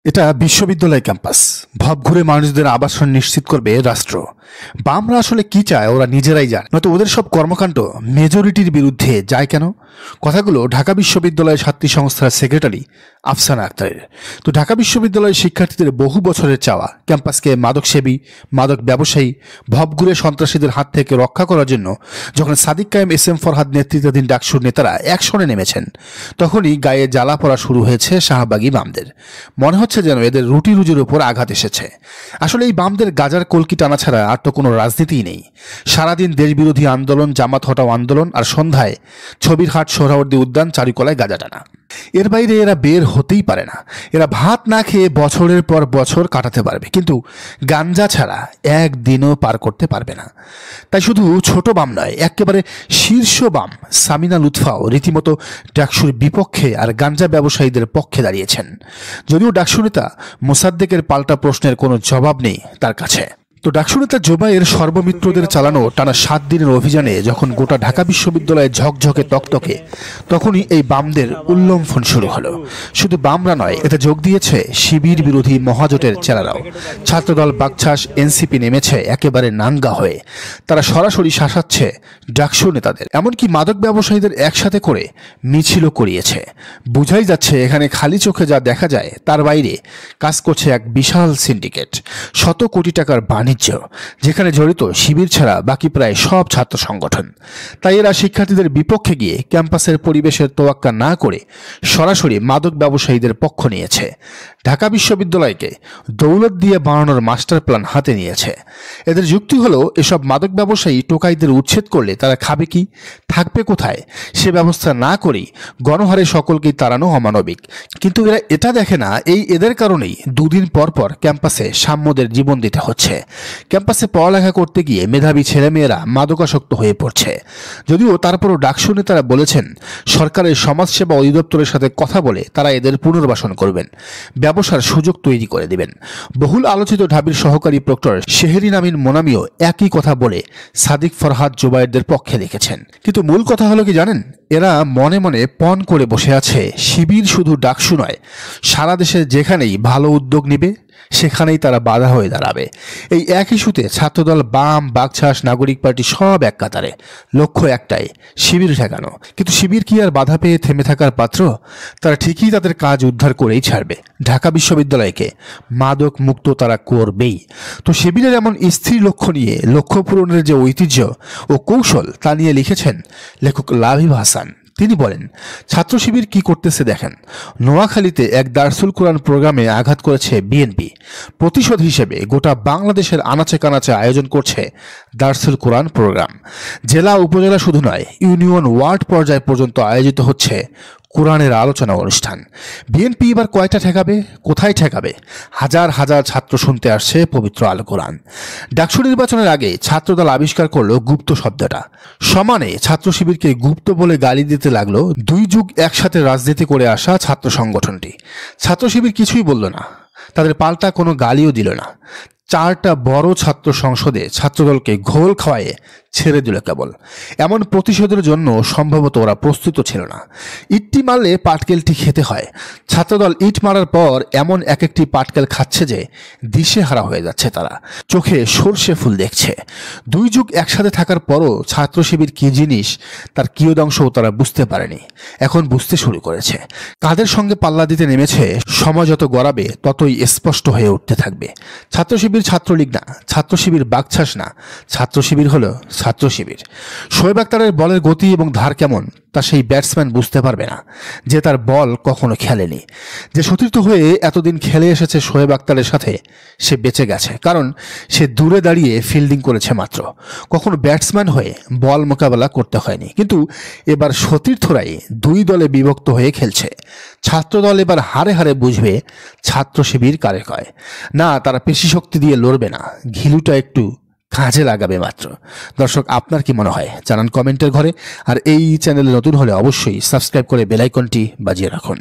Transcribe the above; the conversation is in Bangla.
এটা বিশ্ববিদ্যালয় ক্যাম্পাস। ভবঘুরে মানুষদের আবাসন নিশ্চিত করবে রাষ্ট্র। বামরা আসলে কি চায় ওরা নিজেরাই জানে, নয়তো ওদের সব কর্মকাণ্ড মেজরিটির বিরুদ্ধে যায় কেন? কথাগুলো ঢাকা বিশ্ববিদ্যালয়ের ছাত্রী সংস্থার সেক্রেটারি আফসানা আক্তারের। তো ঢাকা বিশ্ববিদ্যালয়ের শিক্ষার্থীদের বহু বছরের চাওয়া ক্যাম্পাসকে মাদকসেবী, মাদক ব্যবসায়ী, ভবঘুরে সন্ত্রাসীদের হাত থেকে রক্ষা করার জন্য যখন সাদিক কায়েম SM ফরহাদ নেতৃত্বাধীন ডাকসুর নেতারা অ্যাকশনে নেমেছেন, তখনই গায়ে জ্বালা পড়া শুরু হয়েছে শাহবাগী বামদের। মনে হচ্ছে যেন এদের রুটি রুজির উপর আঘাত এসেছে। আসলে এই বামদের গাজার কলকি টানা ছাড়া আর তো কোনো রাজনীতিই নেই। সারাদিন দেশবিরোধী আন্দোলন, জামাত হটাও আন্দোলন, আর সন্ধ্যায় ছবির হাট, সোহরাওয়ার্দী উদ্যান, চারুকলায় গাজা টানা। এর বাইরে এরা বের হতেই পারে না। এরা ভাত না খেয়ে বছরের পর বছর কাটাতে পারবে, কিন্তু গাঞ্জা ছাড়া একদিনও পার করতে পারবে না। তাই শুধু ছোট বাম নয়, একেবারে শীর্ষ বাম সামিনা লুৎফাও রীতিমতো ডাকসুর বিপক্ষে আর গাঞ্জা ব্যবসায়ীদের পক্ষে দাঁড়িয়েছেন। যদিও ডাকসু নেতা মোসাদ্দেকের পাল্টা প্রশ্নের কোনো জবাব নেই তার কাছে। তো ডাকসু নেতা জোবাইয়ের সর্বমিত্রদের চালানো টানা 7 দিনের অভিযানে যখন গোটা ঢাকা বিশ্ববিদ্যালয়ে ঝকঝকে তকতকে, তখনই এই বামদের উল্লম্ফন শুরু হলো। শুধু বামরা নয়, এতে যোগ দিয়েছে শিবির বিরোধী মহাজোটের চেলারাও। ছাত্রদল, বাকছাস, NCP নেমেছে একেবারে নাঙ্গা হয়ে। তারা সরাসরি শাসাচ্ছে ডাকসু নেতাদের, এমনকি মাদক ব্যবসায়ীদের একসাথে করে মিছিলও করিয়েছে। বুঝাই যাচ্ছে এখানে খালি চোখে যা দেখা যায় তার বাইরে কাজ করছে এক বিশাল সিন্ডিকেট, শত কোটি টাকার বাণিজ্য, যেখানে জড়িত শিবির ছাড়া বাকি প্রায় সব ছাত্র সংগঠন। তাই এরা শিক্ষার্থীদের বিপক্ষে গিয়ে ক্যাম্পাসের পরিবেশের তোয়াক্কা না করে সরাসরি মাদক ব্যবসায়ীদের পক্ষ নিয়েছে। ঢাকা বিশ্ববিদ্যালয়কে দৌলত দিয়ে বানানোর মাস্টার প্ল্যান হাতে নিয়েছে। এদের যুক্তি হলো, এসব মাদক ব্যবসায়ী টোকাইদের উচ্ছেদ করলে তারা খাবে কি, থাকবে কোথায়, সে ব্যবস্থা না করেই গণহারে সকলকেই তাড়ানো অমানবিক। কিন্তু এরা এটা দেখে না, এদের কারণেই দুদিন পর পর ক্যাম্পাসে সাম্যদের জীবন দিতে হচ্ছে। ক্যাম্পাসে পড়ালেখা করতে গিয়ে মেধাবী ছেলেমেয়েরা মাদকাসক্ত হয়ে পড়ছে। যদিও তারপরও ডাকসু নেতারা বলেছেন সরকারের সমাজসেবা অধিদপ্তরের সাথে কথা বলে তারা এদের পুনর্বাসন করবেন, ব্যবসার সুযোগ তৈরি করে দেবেন। বহুল আলোচিত ঢাবির সহকারী প্রক্টর শেহরিন আমিন মোনামিও একই কথা বলে সাদিক, ফরহাদ, জোবায়েরদের পক্ষে লিখেছেন। কিন্তু মূল কথা হলো কি জানেন, এরা মনে মনে পণ করে বসে আছে শিবির শুধু ডাকসু নয়, সারা দেশে যেখানেই ভালো উদ্যোগ নিবে সেখানেই তারা বাধা হয়ে দাঁড়াবে। এই এক ইস্যুতে ছাত্রদল, বাম, বাকছাস, নাগরিক পার্টি সব এক কাতারে, লক্ষ্য একটাই, শিবির ঠেকানো। কিন্তু শিবির কি আর বাধা পেয়ে থেমে থাকার পাত্র? তারা ঠিকই তাদের কাজ উদ্ধার করেই ছাড়বে। ঢাকা বিশ্ববিদ্যালয়কে মাদক মুক্ত তারা করবেই। তো শিবিরের এমন স্থির লক্ষ্য নিয়ে লক্ষ্য পূরণের যে ঐতিহ্য ও কৌশল তা নিয়ে লিখেছেন লেখক লাবিব হাসান। তিনি বলেন, ছাত্র শিবির কি করতেছে দেখেন। নোয়াখালীতে এক দারসুল কোরআন প্রোগ্রামে আঘাত করেছে বিএনপি। প্রতিশোধ হিসেবে গোটা বাংলাদেশের আনাচে কানাচে আয়োজন করছে দারসুল কোরআন প্রোগ্রাম। জেলা, উপজেলা শুধু নয়, ইউনিয়ন, ওয়ার্ড পর্যায় পর্যন্ত আয়োজিত হচ্ছে কোরআনের আলোচনা অনুষ্ঠান। বিএনপি এবার কয়টা ঠেকাবে, কোথায় ঠেকাবে? হাজার হাজার ছাত্র শুনতে আসছে পবিত্র আল কোরআন। ডাকসু নির্বাচনের আগে ছাত্রদল আবিষ্কার করলো গুপ্ত শব্দটা। সমানে ছাত্র শিবিরকে গুপ্ত বলে গালি দিতে লাগলো 2 যুগ একসাথে রাজনীতি করে আসা ছাত্র সংগঠনটি। ছাত্র শিবির কিছুই বলল না, তাদের পাল্টা কোনো গালিও দিল না। 4টা বড় ছাত্র সংসদে ছাত্রদলকে ঘোল খাওয়ায়ে ছেড়ে দিল কেবল। এমন প্রতিশোধের জন্য সম্ভবত ওরা প্রস্তুত ছিল না। ইটটি মারলে পাটকেলটি খেতে হয়। ছাত্রদল ইট মারার পর এমন এক একটি পাটকেল খাচ্ছে যে দিশেহারা হয়ে যাচ্ছে তারা, চোখে সর্ষে ফুল দেখছে। 2 যুগ একসাথে থাকার পরও ছাত্র শিবির কি জিনিস তার কিয়দাংশও তারা বুঝতে পারেনি, এখন বুঝতে শুরু করেছে। কাদের সঙ্গে পাল্লা দিতে নেমেছে সময় যত গড়াবে ততই স্পষ্ট হয়ে উঠতে থাকবে। ছাত্র শিবির ছাত্রলীগ না, ছাত্র শিবির বাকছাস না, ছাত্র শিবির হলো ছাত্র শিবির। শোয়েব আক্তারের বলের গতি এবং ধার কেমন তা সেই ব্যাটসম্যান বুঝতে পারবে না যে তার বল কখনো খেলেনি। যে সতীর্থ হয়ে এতদিন খেলে এসেছে শোয়েব আক্তারের সাথে, সে বেঁচে গেছে, কারণ সে দূরে দাঁড়িয়ে ফিল্ডিং করেছে মাত্র, কখনো ব্যাটসম্যান হয়ে বল মোকাবেলা করতে হয়নি। কিন্তু এবার সতীর্থরাই 2 দলে বিভক্ত হয়ে খেলছে। ছাত্রদল এবার হারে হারে বুঝবে ছাত্র শিবির কারে কয়। না, তারা পেশি শক্তি দিয়ে লড়বে না, ঘিলুটা একটু কাজে লাগাবে মাত্র। দর্শক, আপনার কি মনে হয় জানান কমেন্টের ঘরে। আর এই চ্যানেলে নতুন হলে অবশ্যই সাবস্ক্রাইব করে বেল আইকনটি বাজিয়ে রাখুন।